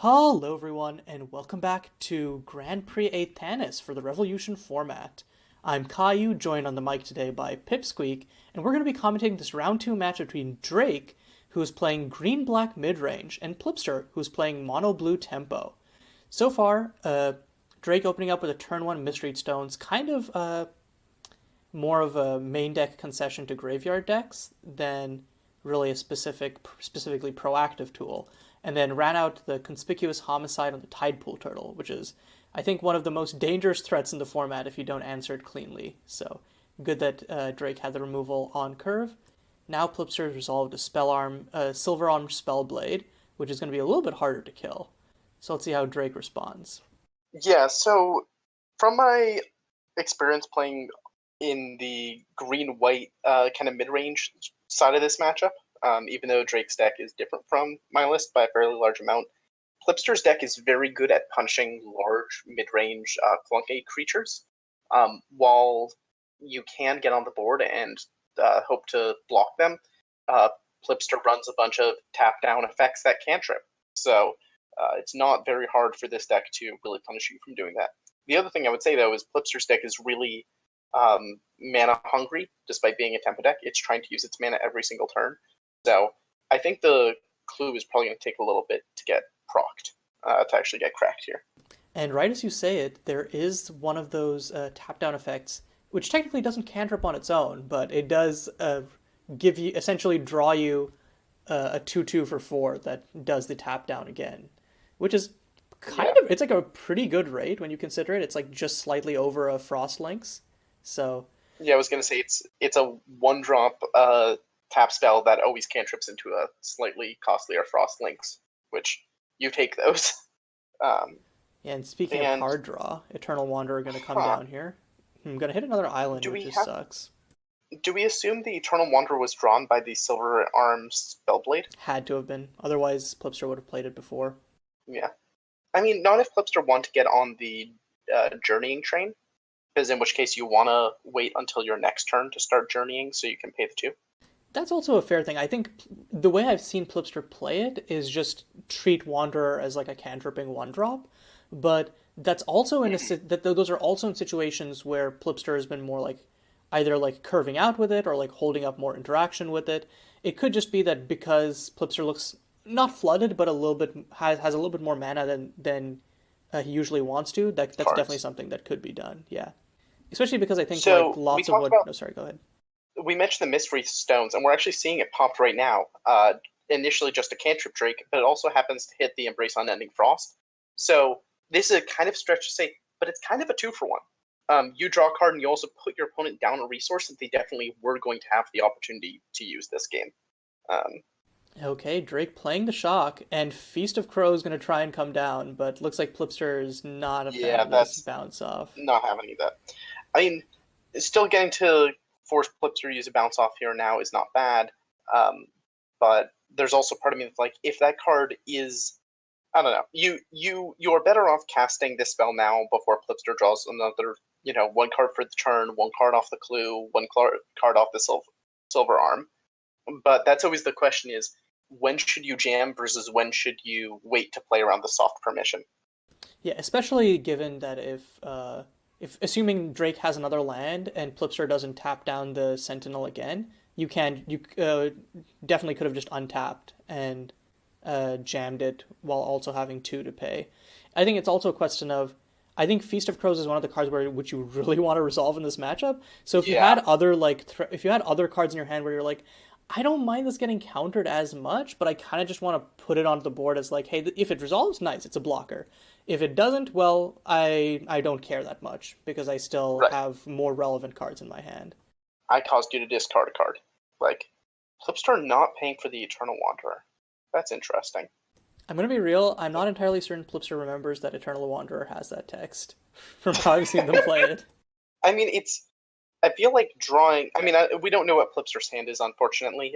Hello, everyone, and welcome back to Grand Prix Aethanis for the Revolution format. I'm Caillou, joined on the mic today by Pipsqueak, and we're going to be commentating this round 2 match between Drake, who is playing green-black mid-range, and Plipster, who's playing mono-blue tempo. So far, Drake opening up with a turn 1 Mystery Stones, kind of more of a main deck concession to graveyard decks than really a specifically proactive tool, and then ran out the conspicuous homicide on the Tidepool Turtle, which is, I think, one of the most dangerous threats in the format if you don't answer it cleanly. So good that Drake had the removal on curve. Now Plipster has resolved a Silver Arm Spellblade, which is going to be a little bit harder to kill. So let's see how Drake responds. Yeah, so from my experience playing in the green-white kind of mid-range side of this matchup, even though Drake's deck is different from my list by a fairly large amount, Plipster's deck is very good at punching large mid-range Clunkate creatures. While you can get on the board and hope to block them, Plipster runs a bunch of tap-down effects that cantrip. So it's not very hard for this deck to really punish you from doing that. The other thing I would say, though, is Plipster's deck is really mana hungry, despite being a tempo deck. It's trying to use its mana every single turn. So I think the clue is probably going to take a little bit to get procced, to actually get cracked here. And right as you say it, there is one of those tap-down effects, which technically doesn't cantrip on its own, but it does give you, essentially draw you a 2/2 for 4 that does the tap-down again, which is it's like a pretty good rate when you consider it. It's like just slightly over a Frost Lynx. So yeah, I was gonna say it's a 1-drop tap spell that always cantrips into a slightly costlier Frost Lynx, which you take those. Yeah, and speaking of card draw, Eternal Wanderer going to come down here. I'm going to hit another island, which just sucks. Do we assume the Eternal Wanderer was drawn by the Silver Arm Spellblade? Had to have been. Otherwise, Plipster would have played it before. Yeah. I mean, not if Plipster want to get on the journeying train, because in which case you want to wait until your next turn to start journeying so you can pay the 2. That's also a fair thing. I think the way I've seen Plipster play it is just treat Wanderer as like a cantripping 1-drop, but that's also those are also in situations where Plipster has been more like either like curving out with it or like holding up more interaction with it. It could just be that because Plipster looks not flooded, but a little bit has a little bit more mana than he usually wants to. That's definitely something that could be done. Yeah, especially because I think so like lots of what. No, sorry, go ahead. We mentioned the Mystery Stones, and we're actually seeing it popped right now. Initially just a cantrip Drake, but it also happens to hit the Embrace Unending Frost. So this is a kind of stretch to say, but it's kind of a 2-for-1. You draw a card and you also put your opponent down a resource that they definitely were going to have the opportunity to use this game. Okay, Drake playing the shock, and Feast of Crows going to try and come down, but looks like Plipster is not a fan of this bounce off. Not having any of that. I mean, still getting to force Plipster to use a bounce off here now is not bad, but there's also part of me that's like, if that card is, I don't know, you're better off casting this spell now before Plipster draws another, 1 card for the turn, 1 card off the clue, 1 card off the silver arm. But that's always the question: is when should you jam versus when should you wait to play around the soft permission? Yeah, especially given that if assuming Drake has another land and Plipster doesn't tap down the Sentinel again, you definitely could have just untapped and jammed it while also having 2 to pay. I think it's also a question of, I think Feast of Crows is one of the cards which you really want to resolve in this matchup. So if you had other if you had other cards in your hand where you're like, I don't mind this getting countered as much, but I kind of just want to put it onto the board as like, hey, if it resolves, nice, it's a blocker. If it doesn't, well, I don't care that much because I still have more relevant cards in my hand. I caused you to discard a card. Like, Plipster not paying for the Eternal Wanderer. That's interesting. I'm going to be real. I'm not entirely certain Plipster remembers that Eternal Wanderer has that text from how I've seen them play it. I mean, I feel like drawing. I mean, we don't know what Plipster's hand is, unfortunately.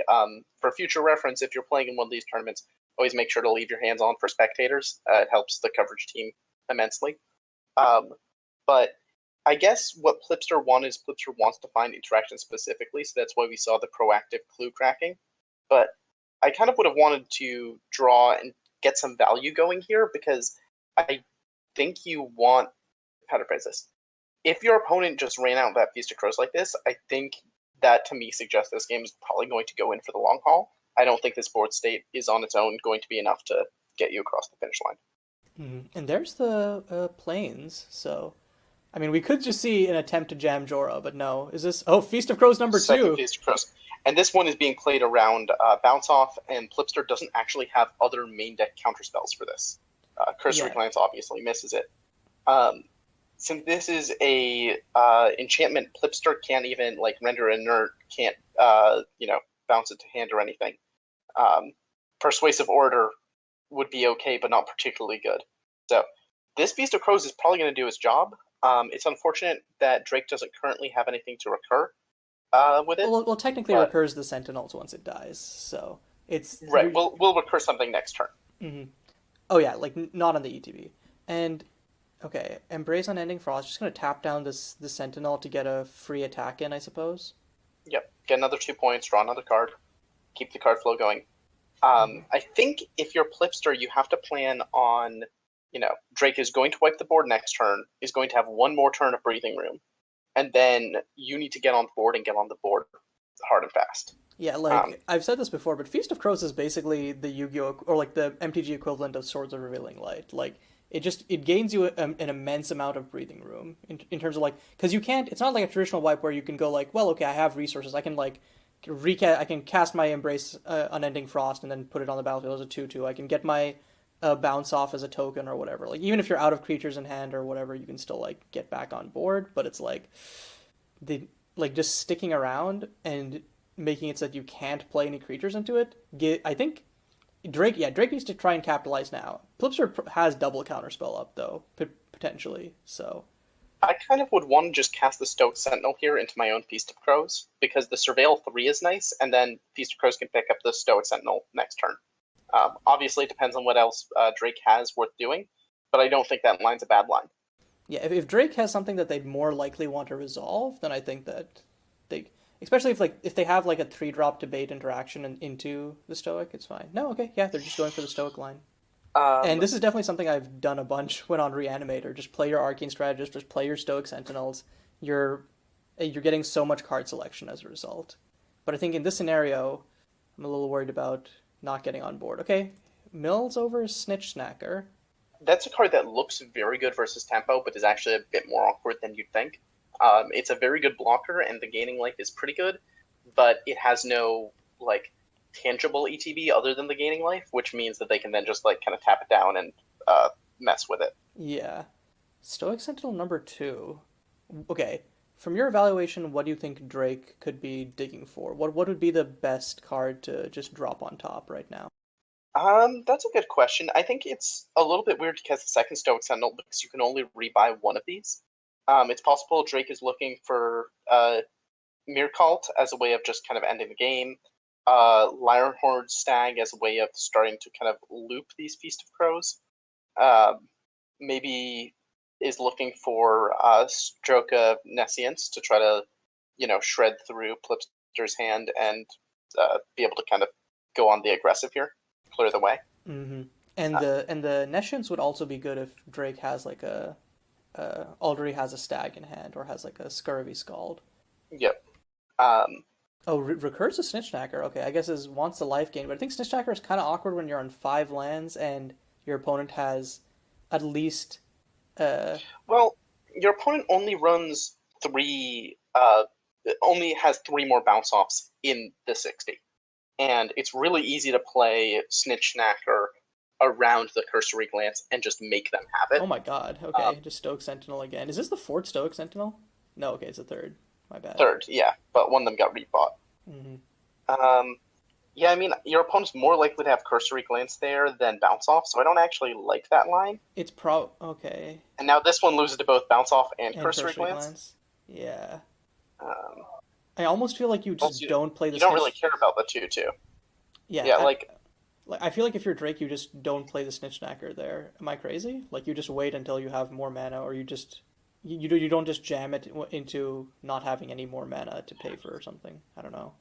For future reference, if you're playing in one of these tournaments, always make sure to leave your hands on for spectators. It helps the coverage team immensely. But I guess what Plipster wants is Plipster wants to find interaction specifically, so that's why we saw the proactive clue cracking. But I kind of would have wanted to draw and get some value going here, because I think you want, how to phrase this, if your opponent just ran out that Feast of Crows like this, I think that to me suggests this game is probably going to go in for the long haul. I don't think this board state is on its own going to be enough to get you across the finish line. And there's the planes, so I mean, we could just see an attempt to jam Jorah, but no. Is this? Oh, Feast of Crows number Second two. Feast of Crows. And this one is being played around Bounce Off, and Plipster doesn't actually have other main deck counterspells for this. Cursory Yeah, Glance obviously misses it. Since this is a enchantment, Plipster can't even like render inert, can't bounce it to hand or anything. Persuasive Orator would be okay, but not particularly good. So this Feast of Crows is probably going to do its job. It's unfortunate that Drake doesn't currently have anything to recur with it. well, technically But recurs the Sentinels once it dies, so it's right, we'll recur something next turn. Mhm. Oh yeah, like not on the ETB. And okay, Embrace Unending Frost. Just gonna tap down the Sentinel to get a free attack in, I suppose. Yep, get another 2 points, draw another card, keep the card flow going. Hmm. I think if you're Plipster, you have to plan on, Drake is going to wipe the board next turn, is going to have one more turn of breathing room, and then you need to get on board and get on the board hard and fast. Yeah, Um, like I've said this before, but Feast of Crows is basically the Yu-Gi-Oh or like the MTG equivalent of Swords of Revealing Light. Like it gains you an immense amount of breathing room in terms of like because you can't. It's not like a traditional wipe where you can go like, well, okay, I have resources. I can like I can cast my Embrace Unending Frost and then put it on the battlefield as a 2/2. I can get my bounce off as a token or whatever. Like even if you're out of creatures in hand or whatever, you can still like get back on board. But it's like the like just sticking around and making it so that you can't play any creatures into it. I think Drake needs to try and capitalize now. Plipster has double counterspell up though, potentially. So I kind of would want to just cast the Stoic Sentinel here into my own Feast of Crows, because the Surveil 3 is nice, and then Feast of Crows can pick up the Stoic Sentinel next turn. Obviously, it depends on what else Drake has worth doing, but I don't think that line's a bad line. yeah, if Drake has something that they'd more likely want to resolve, then I think that they, especially if they have like a 3-drop debate interaction into the Stoic, it's fine. No, okay, yeah, they're just going for the Stoic line. And Um, this is definitely something I've done a bunch when on Reanimator. Just play your Arcane Strategist, just play your Stoic Sentinels. You're you're getting so much card selection as a result. But I think in this scenario, I'm a little worried about not getting on board. Okay, Mills over Snitch Snacker. that's a card that looks very good versus Tempo, but is actually a bit more awkward than you'd think. It's a very good blocker, and the gaining life is pretty good, but it has no like tangible ETB other than the gaining life, which means that they can then just like kind of tap it down and mess with it. Yeah, Stoic Sentinel number two. Okay, from your evaluation, what do you think Drake could be digging for? What would be the best card to just drop on top right now? That's a good question. I think it's a little bit weird because the second Stoic Sentinel, because you can only rebuy one of these. It's possible Drake is looking for Mere Cult as a way of just kind of ending the game. Lionhorde Stag as a way of starting to kind of loop these Feast of Crows. Um, Maybe is looking for Stroke of Nescience to try to, shred through Plipster's hand and be able to kind of go on the aggressive here, clear the way. Mm-hmm. And Uh, the Nescience would also be good if Drake has like a already has a stag in hand or has like a scurvy scald. yep. Um, Oh, recurs a Snitch Snacker. Okay, I guess is wants the life gain, but I think Snitch Snacker is kind of awkward when you're on 5 lands and your opponent has at least uh well, your opponent only runs three. Only has three more bounce offs in the 60. And it's really easy to play Snitch Snacker around the cursory glance and just make them have oh it. my god. Um, Okay, just Stoic Sentinel again. Is this the fourth Stoic Sentinel? No, okay, it's the third. My bad. Third, yeah, but one of them got rebought. Hmm. Um, yeah, I mean, your opponent's more likely to have cursory glance there than bounce off, so I don't actually like that line. It's pro okay. And now this one loses to both bounce off and And cursory cursory glance. glance. Yeah. Um, I almost feel like you Plus, just don't play the you don't really Snitch. care about the 2/2. Yeah, Yeah, like like I feel like if you're Drake, you just don't play the Snitch Snacker there. Am I crazy? Like you just wait until you have more mana, or you don't just jam it into not having any more mana to pay for something. I don't know.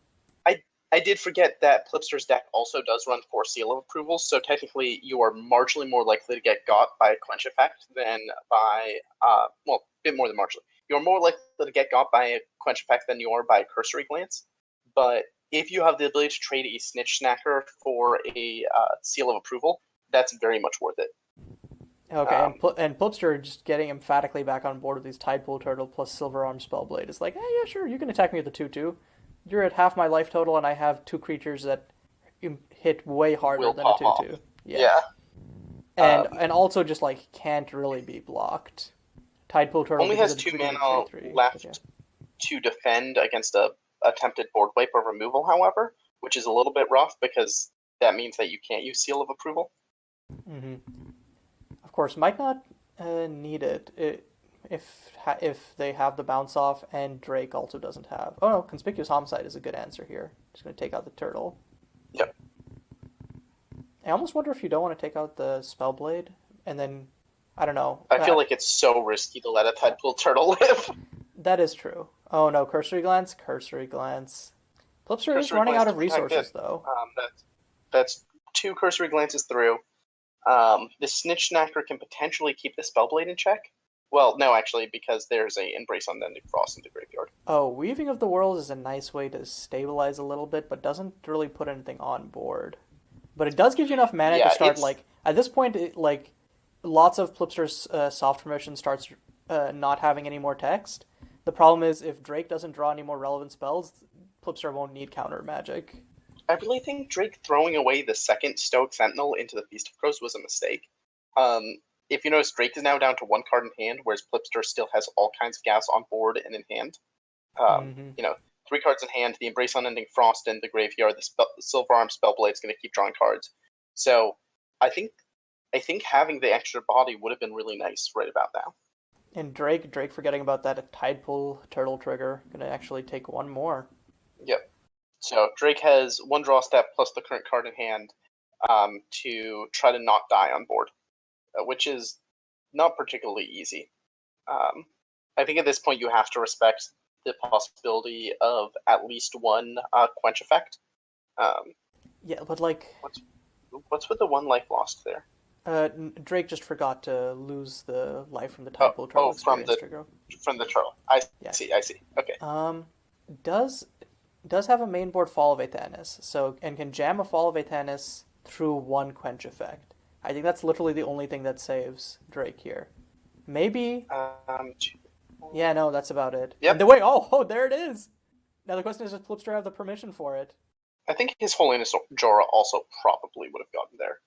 I I did forget that Plipster's deck also does run 4 Seal of Approval, so technically you are marginally more likely to get got by a Quench effect than by, well, a bit more than marginally. You're more likely to get got by a Quench effect than you are by a Cursory Glance, but if you have the ability to trade a Snitch Snacker for a Seal of Approval, that's very much worth it. Okay, and Plipster just getting emphatically back on board with these Tidepool Turtle plus Silver Arm Spellblade is like, hey, yeah, sure, you can attack me with the 2/2. You're at half my life total, and I have 2 creatures that hit way harder Will than a pop off. 2/2. Yeah. Yeah. And also just like can't really be blocked. Tidepool Turtle Only because has of 2 because of mana trade 3. left Yeah. to defend against a attempted board wipe or removal, however, which is a little bit rough because that means that you can't use Seal of Approval. Mm-hmm. Of course, might not need if they have the bounce off and Drake also doesn't have. Oh no, Conspicuous Homicide is a good answer here. Just gonna take out the turtle. Yep. I almost wonder if you don't want to take out the Spellblade and then I don't know. I feel like it's so risky to let a Tidepool Turtle live. That is true. Oh no, Cursory Glance, Cursory Glance. Plipster is Cursory running Glance out to of protect resources it. though. That's 2 Cursory Glances through. The Snitch Snacker can potentially keep the Spellblade in check. Well, no, actually, because there's a Embrace Unending Frost in the graveyard. Oh, Weaving of the World is a nice way to stabilize a little bit, but doesn't really put anything on board. But it does give you enough mana to start, like, at this point, like, lots of Plipster's soft permission starts not having any more text. The problem is, if Drake doesn't draw any more relevant spells, Plipster won't need counter magic. I really think Drake throwing away the second Stoic Sentinel into the Feast of Crows was a mistake. If you notice, Drake is now down to 1 card in hand, whereas Plipster still has all kinds of gas on board and in hand. Mm-hmm. 3 cards in hand, the Embrace Unending Frost in the graveyard, the Silver Arm Spellblade is going to keep drawing cards. So I think having the extra body would have been really nice right about now. And Drake forgetting about that Tidepool Turtle trigger, gonna actually take 1 more. Yep. So Drake has 1 draw step plus the current card in hand to try to not die on board, which is not particularly easy. I think at this point you have to respect the possibility of at least 1 quench effect. Yeah, but like, what's with the 1 life lost there? Drake just forgot to lose the life from the Tidepool Turtle experience trigger. From the turtle. I Yeah. see. Okay. Does have a main board Fall of Aethanis, so and can jam a Fall of Aethanis through 1 quench effect. I think that's literally the only thing that saves Drake here. Maybe. Yeah, no, that's about it. Yep. And the way, oh, there it is. Now the question is, does Plipster have the permission for it? I think His Holiness Jorah also probably would have gotten there.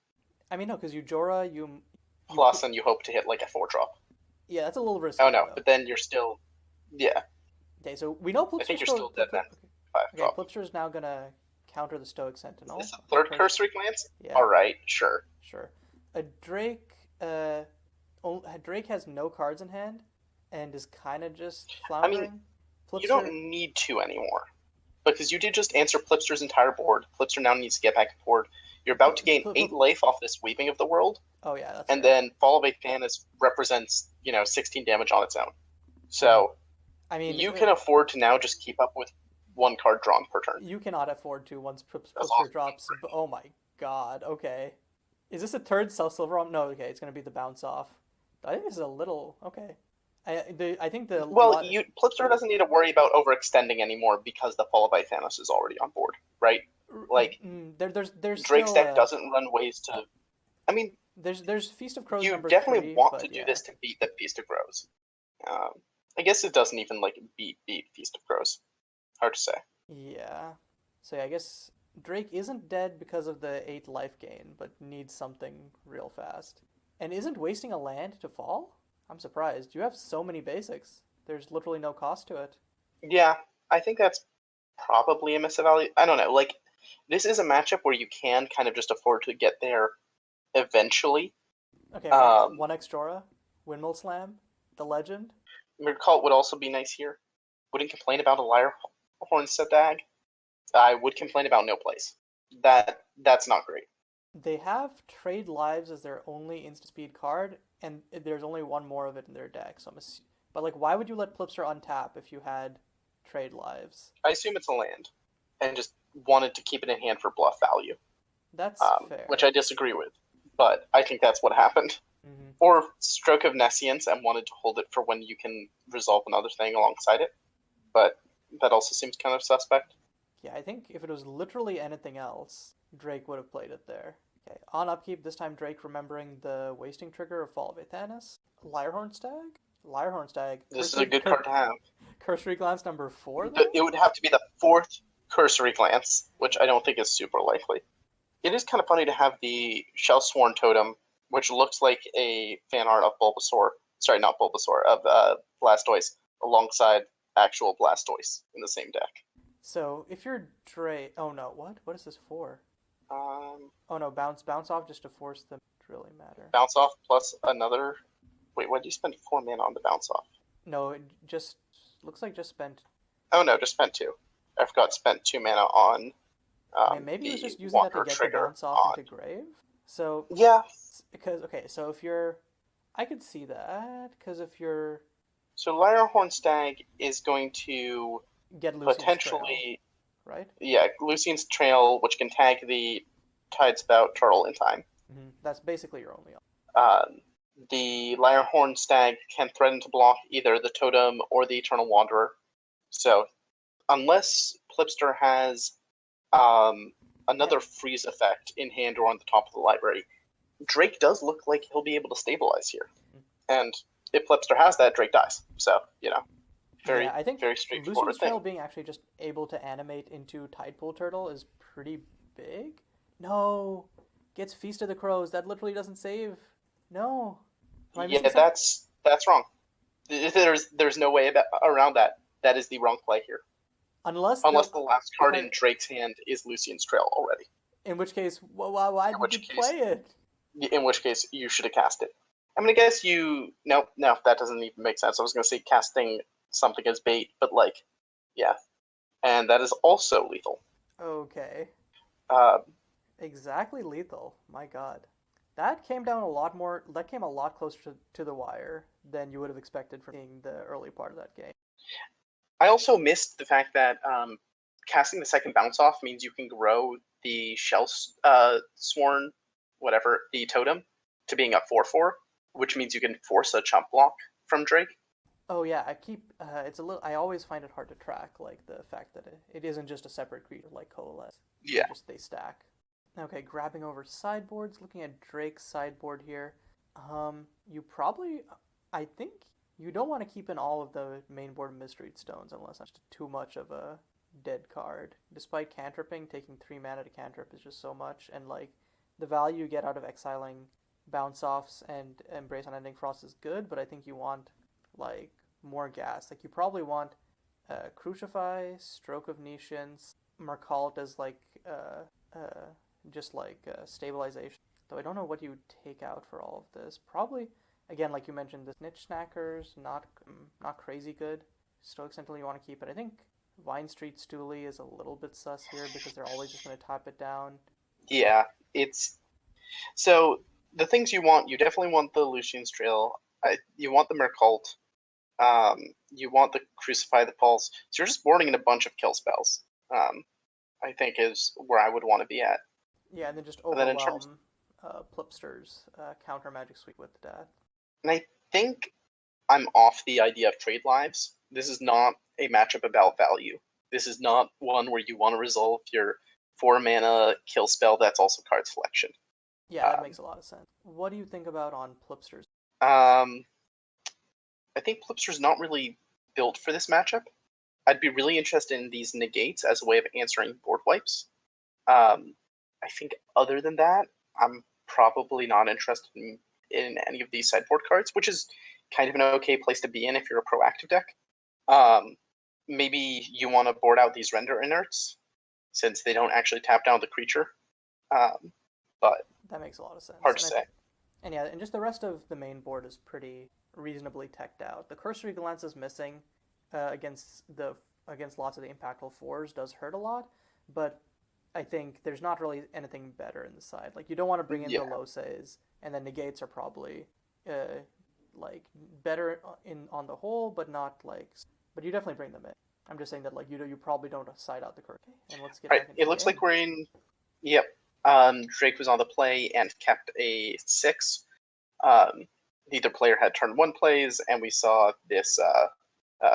I mean, no, because you Jorah, Plus, and you hope to hit like a 4-drop. Yeah, that's a little risky. Oh no, though. but then you're still, yeah. Okay, so we know Plipster's I think you're still dead then. Okay, Plipster's now gonna counter the Stoic Sentinel. Is this a 3rd Cursory Glance? Yeah. All right, sure. Drake has no cards in hand and is kind of just floundering. I mean, you don't need to anymore because you did just answer Plipster's entire board. Plipster now needs to get back to board. You're about to gain 8 life off this Weaving of the World. Oh yeah, that's and fair. Then Fall of Aethanis represents 16 damage on its own. So I mean, you can afford to now just keep up with 1 card drawn per turn. You cannot afford to once Plipster drops. Oh my god. Okay, is this a 3rd Silver Arm? No. Okay, it's gonna be the bounce off. I think this is a little okay. I think the Plipster doesn't need to worry about overextending anymore because the Fall of Aethanis is already on board, right? Like there's Drake's still, deck doesn't run ways to. I mean, there's Feast of Crows. You number definitely 3, want to do this to beat the Feast of Crows. I guess it doesn't even like beat Feast of Crows. Hard to say. Yeah. So yeah, I guess Drake isn't dead because of the 8 life gain, but needs something real fast. And isn't wasting a land to fall? I'm surprised. You have so many basics. There's literally no cost to it. Yeah, I think that's probably a misevaluation. I don't know. Like, this is a matchup where you can kind of just afford to get there eventually. Okay, 1x Jorah, Windmill Slam, the Legend. Mircult would also be nice here. Wouldn't complain about a Liar Horn Dag. I would complain about no place. That's not great. They have Trade Lives as their only instant speed card, and there's only 1 more of it in their deck. So but like, why would you let Plipster untap if you had Trade Lives? I assume it's a land. and just wanted to keep it in hand for bluff value, That's which fair. I disagree with. But I think that's what happened. Mm-hmm. Or Stroke of Nescience and wanted to hold it for when you can resolve another thing alongside it. But that also seems kind of suspect. Yeah, I think if it was literally anything else, Drake would have played it there. Okay, on upkeep, this time Drake remembering the wasting trigger of Fall of Aethanis. Lyrehorn Stag? Lyrehorn Stag. This is a good card to have. Cursory Glance number 4, But though? it would have to be the fourth Cursory Glance, which I don't think is super likely. It is kind of funny to have the Shellsworn Totem, which looks like a fan art of Bulbasaur. Sorry, not Bulbasaur, of Blastoise, alongside actual Blastoise in the same deck. So, if you're Drake... Oh no, what? What is this for? Um, Oh no, bounce off just to force them to really matter. bounce off plus another. Wait, what did you spend 4 mana on the bounce off? No, it just... Looks like just spent... Oh no, just spent 2. I forgot spent 2 mana on Maybe he was the just using that to Walker get the trigger bounce off on. into grave? So, Yeah. because... Okay, so if you're... I could see that, because if you're... So Lyrehorn Stag is going to Get Lucian's Trail, potentially, right? yeah, Lucian's Trail, which can tag the Tidespout Turtle in time. Mm-hmm. That's basically your only option. The Lyrehorn Stag can threaten to block either the Totem or the Eternal Wanderer. So unless Plipster has another freeze effect in hand or on the top of the library, Drake does look like he'll be able to stabilize here. And if Plipster has that, Drake dies. So, very, Yeah, I think very straightforward Lucian's Trail thing. being actually just able to animate into Tidepool Turtle is pretty big. No, gets Feast of the Crows. That literally doesn't save. No, am I missing Yeah, something? that's wrong. There's no way around that. That is the wrong play here. Unless the, Unless the last card in Drake's hand is Lucian's Trail already. in which case, why In did you which case, play it? you should have cast it. I mean, I guess you. No, that doesn't even make sense. I was going to say casting something as bait, but yeah, and that is also lethal. Okay, Uh, exactly lethal. My God, that came down a lot more. That came a lot closer to the wire than you would have expected from being the early part of that game. I also missed the fact that casting the second bounce off means you can grow the shell sworn, whatever, the totem, to being a 4/4, which means you can force a chump block from Drake. Oh yeah, I keep it's a little. I always find it hard to track, like the fact that it isn't just a separate creature like Coalesce. Yeah. They stack. Okay, grabbing over sideboards. Looking at Drake's sideboard here. You probably, I think you don't want to keep in all of the main board Mystery Stones unless that's too much of a dead card. Despite cantripping, taking 3 mana to cantrip is just so much, and like the value you get out of exiling bounce offs and Embrace Unending Frost is good, but I think you want like more gas. Like you probably want Crucify, Stroke of Nescience, Markalt as like just like stabilization. Though I don't know what you would take out for all of this. Probably again, like you mentioned, the Snitch Snackers not crazy good. Stoic Sentinel you want to keep, but I think Vine Street Stoolie is a little bit sus here because they're always just going to top it down. Yeah, it's so the things you definitely want the Lucian's Trail. You want the Mercult. You want the Crucify the Pulse. So you're just boarding in a bunch of kill spells. I think is where I would want to be at. Yeah, and then just And then in terms, overwhelm Plipster's counter magic suite with death. and I think I'm off the idea of trade lives. This is not a matchup about value. This is not one where you want to resolve your 4 mana kill spell that's also card selection. Yeah, that makes a lot of sense. What do you think about on Plipsters? Um, I think Plipster's not really built for this matchup. I'd be really interested in these negates as a way of answering board wipes. I think other than that, I'm probably not interested in any of these sideboard cards, which is kind of an okay place to be in if you're a proactive deck. Maybe you want to board out these render inerts since they don't actually tap down the creature. But that makes a lot of sense. Hard to say. And yeah, and just the rest of the main board is pretty reasonably teched out. The Cursory Glance is missing against lots of the impactful fours does hurt a lot, but I think there's not really anything better in the side. Like you don't want to bring in the Loses, and then negates are probably like better in on the whole, but not like. But you definitely bring them in. I'm just saying that like you probably don't side out the curve. Okay, and let's get Right. back into It the looks game. like we're in. Yep. Drake was on the play and kept a 6. Neither player had turn 1 plays, and we saw this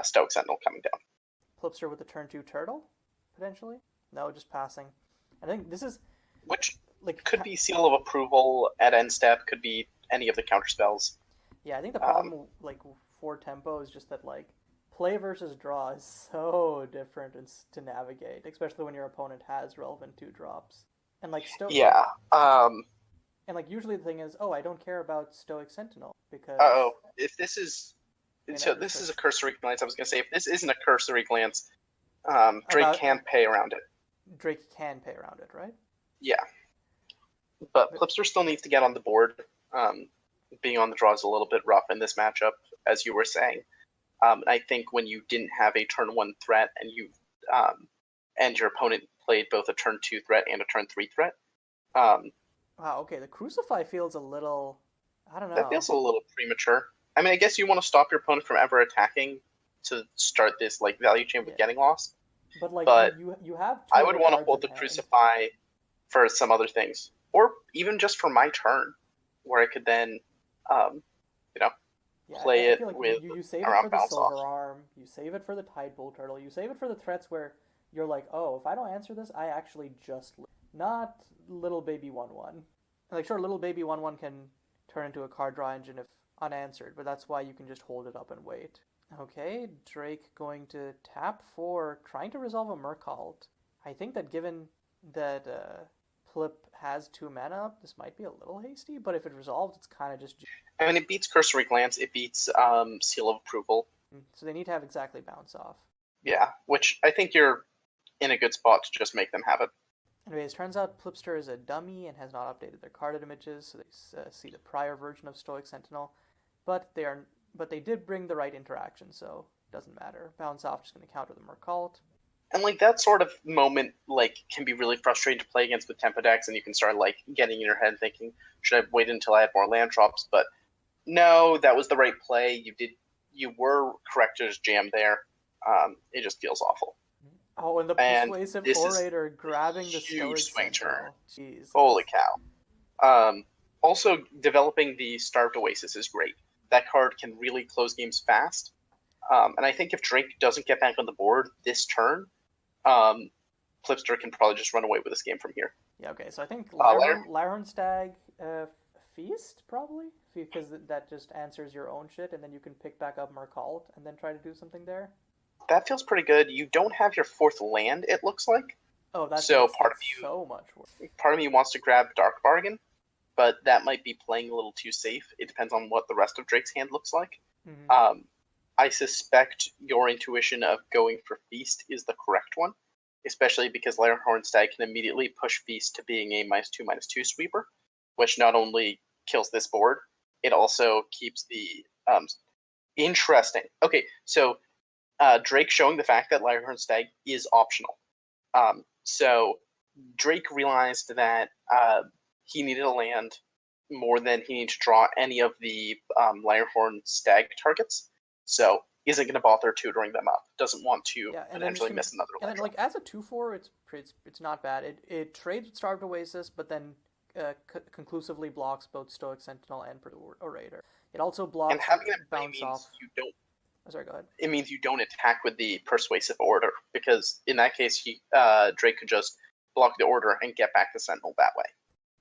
Stoic Sentinel coming down. Plipster with the turn 2 turtle, potentially. No, just passing. I think this is Which like could be Seal of Approval at end step, could be any of the counter spells. yeah. I think the Um, problem like for tempo is just that like play versus draw is so different to navigate, especially when your opponent has relevant 2 drops. And like yeah. and like usually the thing is, oh, I don't care about Stoic Sentinel because Oh, if this is you so, know this so is a cursory glance. I was gonna say if this isn't a cursory glance, Drake about can pay around it. Drake can pay around it, right? Yeah, but But Plipster still needs to get on the board. Being on the draw is a little bit rough in this matchup, as you were saying. I think when you didn't have a turn 1 threat and your opponent played both a turn 2 threat and a turn 3 threat, wow, okay, the Crucify feels a little, I don't that know. feels a little premature. I mean, I guess you want to stop your opponent from ever attacking to start this like value chain with Yeah, getting lost. but like But you have I two would other want to cards hold in the hand. Crucify for some other things, or even just for my turn, where I could then, um, you know, Yeah, play I it feel like with you save it around for the bounce off. Silver Arm, you save it for the Tidepool Turtle, you save it for the threats where you're like, oh, if I don't answer this, I actually just lose. Not Little Baby 1/1. Like, sure, Little Baby 1/1 can turn into a card draw engine if unanswered, but that's why you can just hold it up and wait. Okay, Drake going to tap for trying to resolve a Murkalt. I think that given that Plip has 2 mana up, this might be a little hasty, but if it resolves, it's kind of just. I mean, it beats Cursory Glance, it beats Seal of Approval. So they need to have exactly bounce off. Yeah, which I think you're in a good spot to just make them have it. Anyways, turns out Plipster is a dummy and has not updated their carded images, so they see the prior version of Stoic Sentinel, but they did bring the right interaction, so it doesn't matter. Bounce off just going to counter the Murkalt. And like that sort of moment like can be really frustrating to play against with tempo decks, and you can start like getting in your head thinking, should I wait until I have more land drops? But no, that was the right play. You were correct to just jam there. It just feels awful. Oh, and the And Persuasive this is Orator a grabbing the huge Stoic swing turn. Sentinel. Jesus. Holy cow. Also, developing the Starved Oasis is great. That card can really close games fast. And I think if Drake doesn't get back on the board this turn, Plipster can probably just run away with this game from here. Yeah, okay, so I think Later. Lyrehorn Stag Feast, probably? Because that just answers your own shit, and then you can pick back up Murkalt and then try to do something there. That feels pretty good. You don't have your 4th land, it looks like. Oh, that So makes part that so much worse. of me wants to grab Dark Bargain, but that might be playing a little too safe. It depends on what the rest of Drake's hand looks like. Mm-hmm. I suspect your intuition of going for Feast is the correct one, especially because Lyrehorn Stag can immediately push Feast to being a -2/-2 sweeper, which not only kills this board, it also keeps the interesting. Okay, so Drake showing the fact that Lyrehorn Stag is optional. So Drake realized that he needed a land more than he needed to draw any of the Lyrehorn Stag targets. So isn't going to bother tutoring them up. Doesn't want to Yeah, and then potentially miss another and land then like as a 2/4, it's not bad. It trades with Starved Oasis, but then conclusively blocks both Stoic Sentinel and Orator. It also and blocks having that play bounce means off. you don't. Oh, sorry, go ahead. It means you don't attack with the Persuasive Order, because in that case, Drake could just block the Order and get back the Sentinel that way.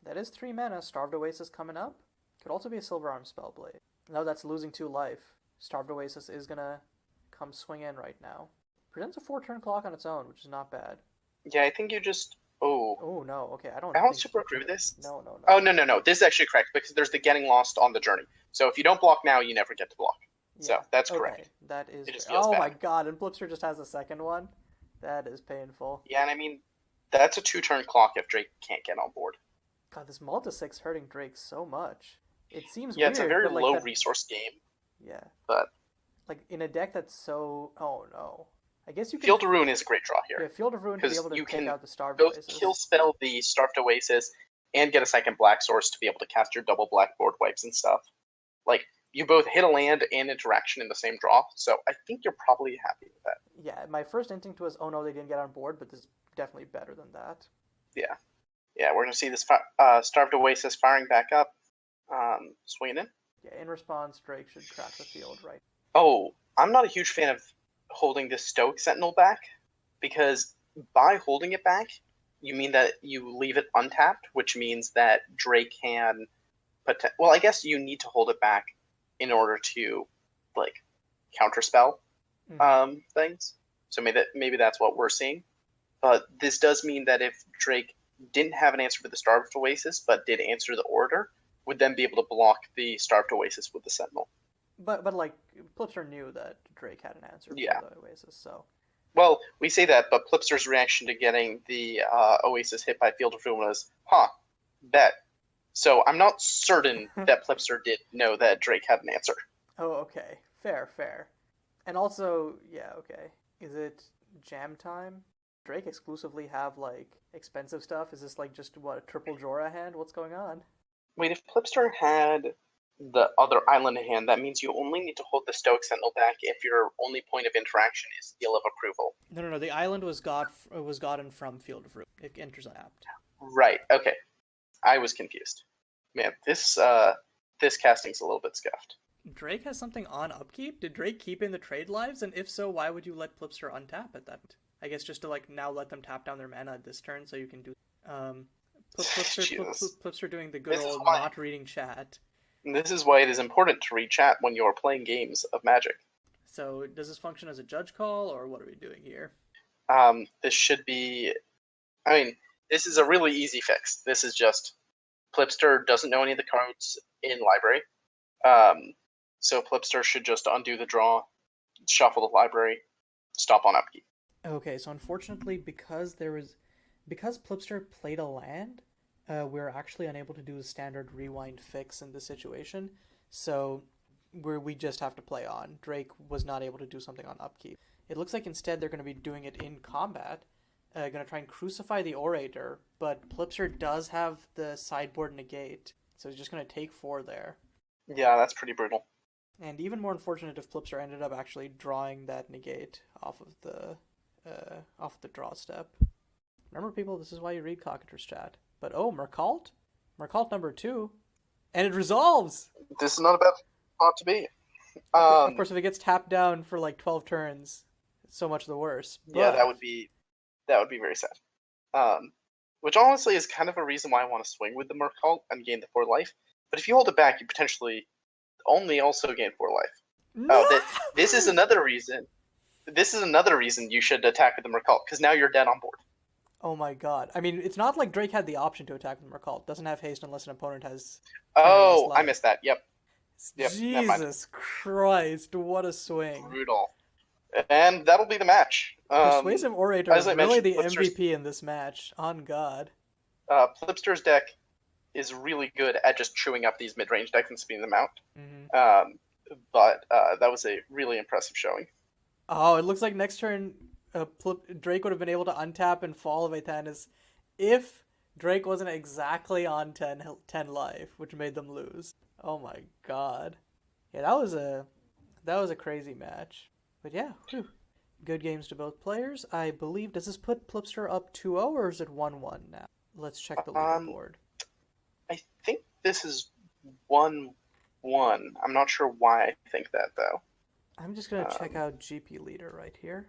That is 3 mana. Starved Oasis coming up. Could also be a Silver Arm Spellblade. No, that's losing 2 life. Starved Oasis is gonna come swing in right now. Presents a 4-turn clock on its own, which is not bad. Yeah, I think you just. Oh. Oh no, okay, I I don't don't think. super agree with this. No, no, no. Oh, no. This is actually correct, because there's the getting lost on the journey. So if you don't block now, you never get to block. Yeah. So that's Okay, correct. that is. It just feels Oh bad. my god, and Blipster just has a second one. That is painful. Yeah, and I mean, that's a 2-turn clock if Drake can't get on board. God, this Multi-6 hurting Drake so much. It seems Yeah, weird, it's a very but like low that. resource game, Yeah, but like in a deck that's so. Oh no. I guess you can. Field of Ruin is a great draw Yeah, here, Field of Ruin to be because able to you take can out the Starved both Oasis. kill spell the Starved Oasis and get a second black source to be able to cast your double blackboard wipes and stuff. Like, you both hit a land and interaction in the same draw, so I think you're probably happy with that. Yeah, my first instinct was, oh no, they didn't get on board, but this is definitely better than that. Yeah. Yeah, we're going to see this Starved Oasis firing back up, swinging in. Yeah, in response, Drake should crack the field, right? Oh, I'm not a huge fan of holding this Stoic Sentinel back, because by holding it back, you mean that you leave it untapped, which means that Drake can... Well, I guess you need to hold it back in order to, like, counterspell things. So maybe that's what we're seeing. But this does mean that if Drake didn't have an answer for the Starved Oasis, but did answer the Orator, would then be able to block the Starved Oasis with the Sentinel. But like, Plipster knew that Drake had an answer for the Oasis, so... Well, we say that, but Plipster's reaction to getting the Oasis hit by Field of Ruin was, bet. So I'm not certain that Plipster did know that Drake had an answer. Oh, okay. Fair. And also, yeah, okay. Is it jam time? Drake exclusively have, like, expensive stuff? Is this, like, just, what, a triple Jorah hand? What's going on? Wait, if Plipster had the other island in hand, that means you only need to hold the Stoic Sentinel back if your only point of interaction is Seal of Approval. No. The island was gotten from Field of Ruin. It enters untapped. Right. Okay. I was confused. Man, this casting's a little bit scuffed. Drake has something on upkeep? Did Drake keep in the trade lives? And if so, why would you let Plipster untap at that? I guess just to, like, now let them tap down their mana this turn so you can do... Plipster doing the good old not reading chat. This is why it is important to read chat when you're playing games of Magic. So does this function as a judge call, or what are we doing here? This should be... I mean, this is a really easy fix. This is just Plipster doesn't know any of the cards in library. So Plipster should just undo the draw, shuffle the library, stop on upkeep. Okay, so unfortunately, because Plipster played a land, we're actually unable to do a standard rewind fix in this situation. So we just have to play on. Drake was not able to do something on upkeep. It looks like instead they're going to be doing it in combat. Going to try and crucify the Orator, but Plipster does have the sideboard negate, so he's just going to take 4 there. Yeah, that's pretty brutal. And even more unfortunate if Plipster ended up actually drawing that negate off of the draw step. Remember, people, this is why you read Cockator's chat. But Mercalt number 2, and it resolves. This is not a bad spot to be. Of course, if it gets tapped down for like 12 turns, so much the worse. But... yeah, that would be very sad. Which honestly is kind of a reason why I want to swing with the Mercalt and gain the 4 life. But if you hold it back, you potentially only also gain 4 life. No! This is another reason. This is another reason you should attack with the Mercalt, because now you're dead on board. Oh my god. I mean, it's not like Drake had the option to attack with Mercalt. Doesn't have haste unless an opponent has... Oh, I missed that. Yep. Jesus Christ, what a swing. Brutal. And that'll be the match. Persuasive Orator is really the Plipster's... MVP in this match. On God. Plipster's deck is really good at just chewing up these mid-range decks and spinning them out. Mm-hmm. But that was a really impressive showing. Oh, it looks like next turn Drake would have been able to untap and Fall of Aethanis if Drake wasn't exactly on 10 life, which made them lose. Oh my god. Yeah, that was a crazy match. But yeah, whew. Good games to both players. I believe, does this put Plipster up 2-0 or is it 1-1 now? Let's check the leaderboard. I think this is 1-1. I'm not sure why I think that, though. I'm just going to check out GP leader right here.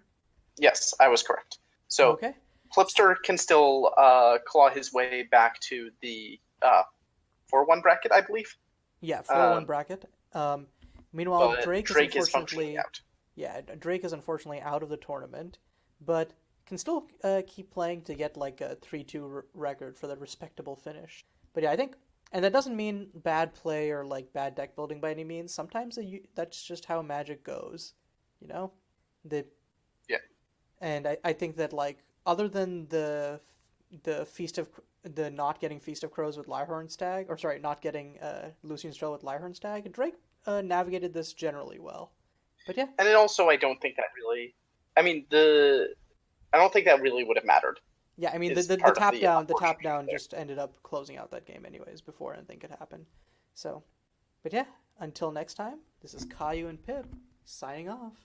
Yes, I was correct. So okay. Plipster can still claw his way back to the 4-1 bracket, I believe. Yeah, 4-1 bracket. Meanwhile, Drake is unfortunately out. Yeah, Drake is unfortunately out of the tournament, but can still keep playing to get like a 3-2 record for the respectable finish. But yeah, I think, and that doesn't mean bad play or like bad deck building by any means. Sometimes that's just how Magic goes, you know? Yeah. And I think that like other than the not getting Feast of Crows with Lyhorn Stag, or sorry, not getting Lucian's Trail with Lyhorn Stag, Drake navigated this generally well. But yeah. And then also, I don't think that really... I mean, I don't think that really would have mattered. Yeah, I mean, the tap down just ended up closing out that game anyways before anything could happen. So, But yeah, until next time, this is Caillou and Pip signing off.